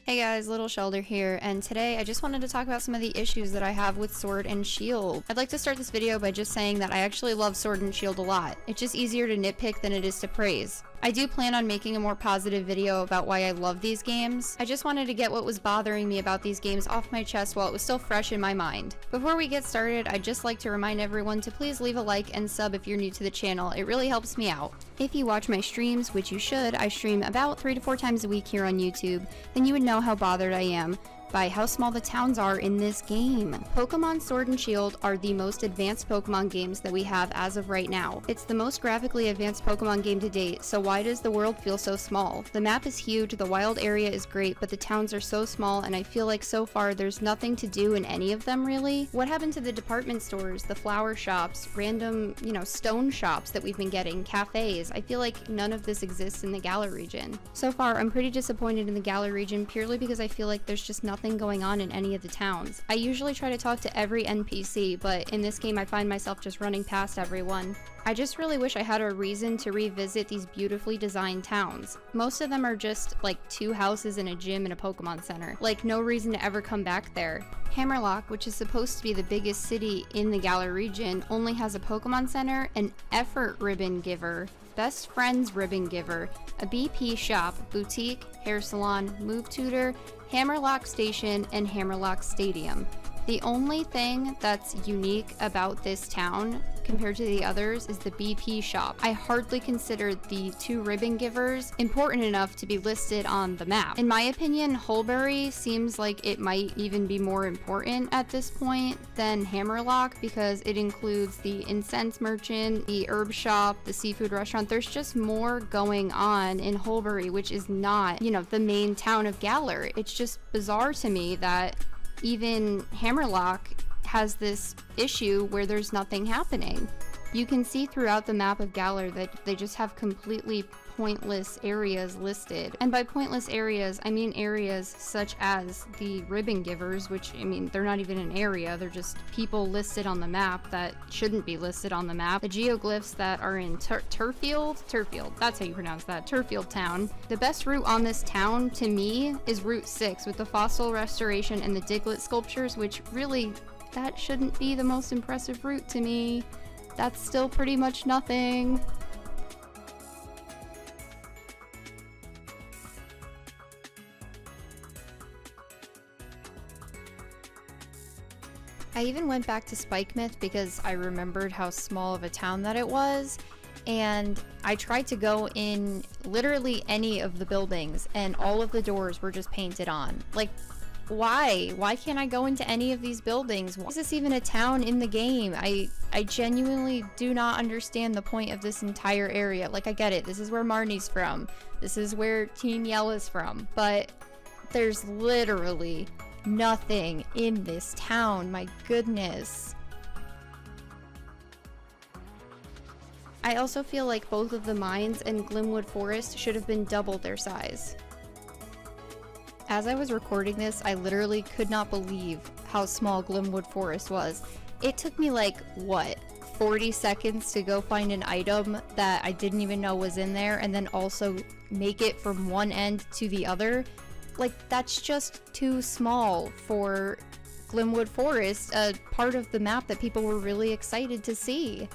Hey guys, little Shellder here, and today I just wanted to talk about some of the issues that I have with Sword and Shield. I'd like to start this video by just saying that I actually love Sword and Shield a lot. It's just easier to nitpick than it is to praise. I do plan on making a more positive video about why I love these games. I just wanted to get what was bothering me about these games off my chest while it was still fresh in my mind. Before we get started, I'd just like to remind everyone to please leave a like and sub if you're new to the channel. It really helps me out. If you watch my streams, which you should, I stream about 3 to 4 times a week here on YouTube, then you would know how bothered I am by how small the towns are in this game. Pokemon Sword and Shield are the most advanced Pokemon games that we have as of right now. It's the most graphically advanced Pokemon game to date, so why does the world feel so small? The map is huge, the wild area is great, but the towns are so small, and I feel like so far there's nothing to do in any of them really. What happened to the department stores, the flower shops, random, stone shops that we've been getting, cafes? I feel like none of this exists in the Galar region. So far, I'm pretty disappointed in the Galar region purely because I feel like there's just nothing going on in any of the towns. I usually try to talk to every NPC, but in this game I find myself just running past everyone. I just really wish I had a reason to revisit these beautifully designed towns. Most of them are just like 2 houses and a gym and a Pokemon Center. Like, no reason to ever come back there. Hammerlock, which is supposed to be the biggest city in the Galar region, only has a Pokemon Center, an Effort Ribbon Giver, Best Friends Ribbon Giver, a BP shop, boutique, hair salon, move tutor, Hammerlock Station, and Hammerlock Stadium. The only thing that's unique about this town compared to the others is the BP shop. I hardly consider the 2 ribbon givers important enough to be listed on the map. In my opinion, Hulbury seems like it might even be more important at this point than Hammerlock because it includes the incense merchant, the herb shop, the seafood restaurant. There's just more going on in Hulbury, which is not, the main town of Galar. It's just bizarre to me that even Hammerlock has this issue where there's nothing happening. You can see throughout the map of Galar that they just have completely pointless areas listed. And by pointless areas, I mean areas such as the ribbon givers, which, they're not even an area, they're just people listed on the map that shouldn't be listed on the map. The geoglyphs that are in Turfield, that's how you pronounce that, Turfield town. The best route on this town, to me, is Route 6 with the fossil restoration and the Diglett sculptures, which really, that shouldn't be the most impressive route to me. That's still pretty much nothing. I even went back to Spikemouth because I remembered how small of a town that it was, and I tried to go in literally any of the buildings and all of the doors were just painted on. Like, why? Why can't I go into any of these buildings? Why is this even a town in the game? I genuinely do not understand the point of this entire area. Like, I get it, this is where Marnie's from, this is where Team Yell is from, but there's literally nothing in this town. My goodness. I also feel like both of the mines and Glimwood Forest should have been double their size. As I was recording this, I literally could not believe how small Glimwood Forest was. It took me like, 40 seconds to go find an item that I didn't even know was in there and then also make it from one end to the other. Like, that's just too small for Glimwood Forest, a part of the map that people were really excited to see.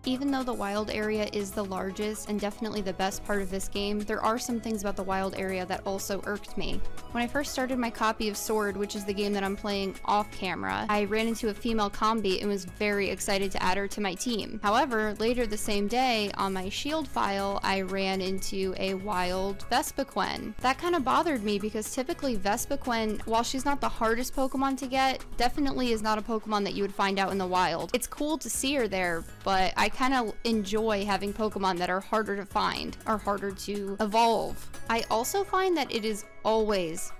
Even though the wild area is the largest and definitely the best part of this game, there are some things about the wild area that also irked me. When I first started my copy of Sword, which is the game that I'm playing off camera, I ran into a female combi and was very excited to add her to my team. However, later the same day, on my shield file, I ran into a wild Vespiquen. That kind of bothered me because typically Vespiquen, while she's not the hardest Pokemon to get, definitely is not a Pokemon that you would find out in the wild. It's cool to see her there, but I kind of enjoy having Pokemon that are harder to find, or harder to evolve. I also find that it is always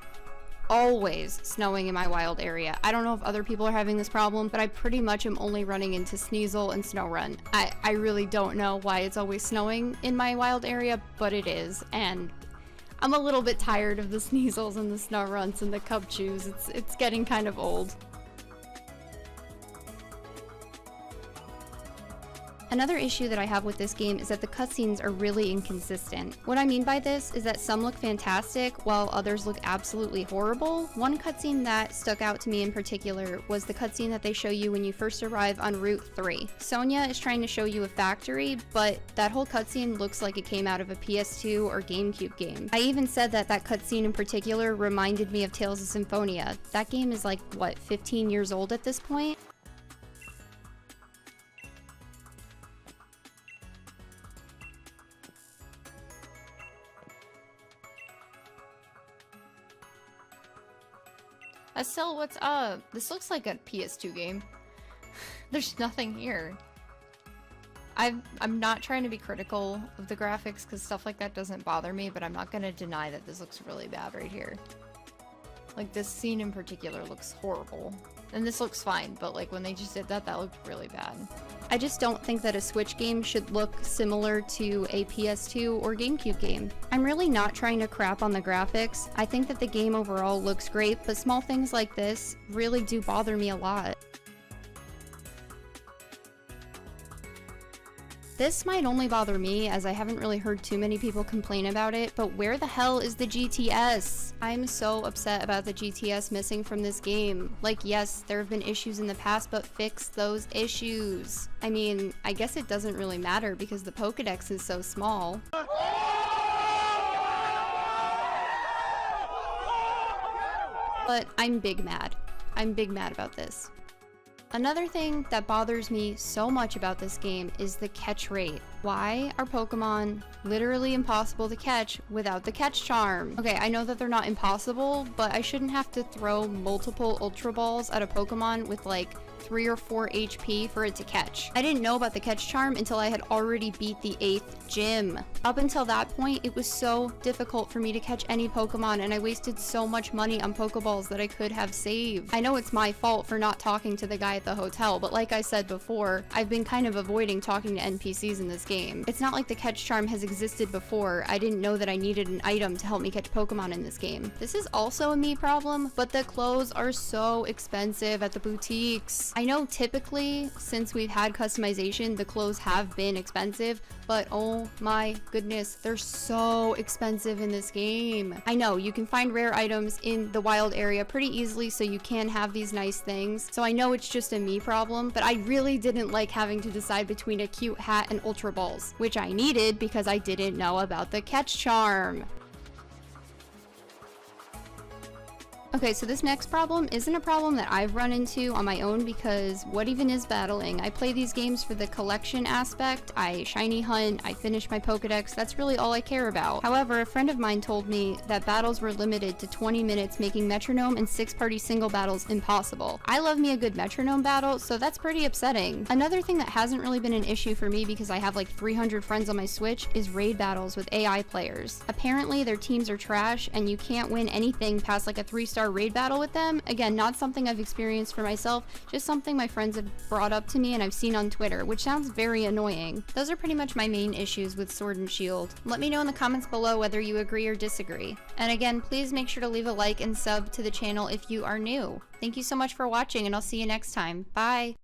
snowing in my wild area. I don't know if other people are having this problem, but I pretty much am only running into Sneasel and Snorunt. I really don't know why it's always snowing in my wild area, but it is, and I'm a little bit tired of the Sneasels and the Snowrunts and the Cubchews. It's getting kind of old. Another issue that I have with this game is that the cutscenes are really inconsistent. What I mean by this is that some look fantastic while others look absolutely horrible. One cutscene that stuck out to me in particular was the cutscene that they show you when you first arrive on Route 3. Sonia is trying to show you a factory, but that whole cutscene looks like it came out of a PS2 or GameCube game. I even said that that cutscene in particular reminded me of Tales of Symphonia. That game is like, what, 15 years old at this point? Estelle, what's up? This looks like a PS2 game. There's nothing here. I'm not trying to be critical of the graphics because stuff like that doesn't bother me, but I'm not gonna deny that this looks really bad right here. Like, this scene in particular looks horrible. And this looks fine, but like when they just did that, that looked really bad. I just don't think that a Switch game should look similar to a PS2 or GameCube game. I'm really not trying to crap on the graphics. I think that the game overall looks great, but small things like this really do bother me a lot. This might only bother me, as I haven't really heard too many people complain about it, but where the hell is the GTS? I'm so upset about the GTS missing from this game. Like, yes, there have been issues in the past, but fix those issues. I mean, I guess it doesn't really matter because the Pokédex is so small. But I'm big mad. I'm big mad about this. Another thing that bothers me so much about this game is the catch rate. Why are Pokemon literally impossible to catch without the catch charm? Okay, I know that they're not impossible, but I shouldn't have to throw multiple Ultra Balls at a Pokemon with like 3 or 4 HP for it to catch. I didn't know about the catch charm until I had already beat the 8th gym. Up until that point, it was so difficult for me to catch any Pokemon, and I wasted so much money on Pokeballs that I could have saved. I know it's my fault for not talking to the guy at the hotel, but like I said before, I've been kind of avoiding talking to NPCs in this game. It's not like the catch charm has existed before. I didn't know that I needed an item to help me catch Pokemon in this game. This is also a me problem, but the clothes are so expensive at the boutiques. I know typically, since we've had customization, the clothes have been expensive, but oh my goodness, they're so expensive in this game. I know, you can find rare items in the wild area pretty easily, so you can have these nice things. So I know it's just a me problem, but I really didn't like having to decide between a cute hat and Ultra Balls, which I needed because I didn't know about the catch charm. Okay, so this next problem isn't a problem that I've run into on my own because what even is battling? I play these games for the collection aspect, I shiny hunt, I finish my Pokédex, that's really all I care about. However, a friend of mine told me that battles were limited to 20 minutes, making metronome and 6-party single battles impossible. I love me a good metronome battle, so that's pretty upsetting. Another thing that hasn't really been an issue for me because I have like 300 friends on my Switch is raid battles with AI players. Apparently their teams are trash and you can't win anything past like a 3-star raid battle with them. Again, not something I've experienced for myself, just something my friends have brought up to me and I've seen on Twitter, which sounds very annoying. Those are pretty much my main issues with Sword and Shield. Let me know in the comments below whether you agree or disagree. And again, please make sure to leave a like and sub to the channel if you are new. Thank you so much for watching and I'll see you next time. Bye!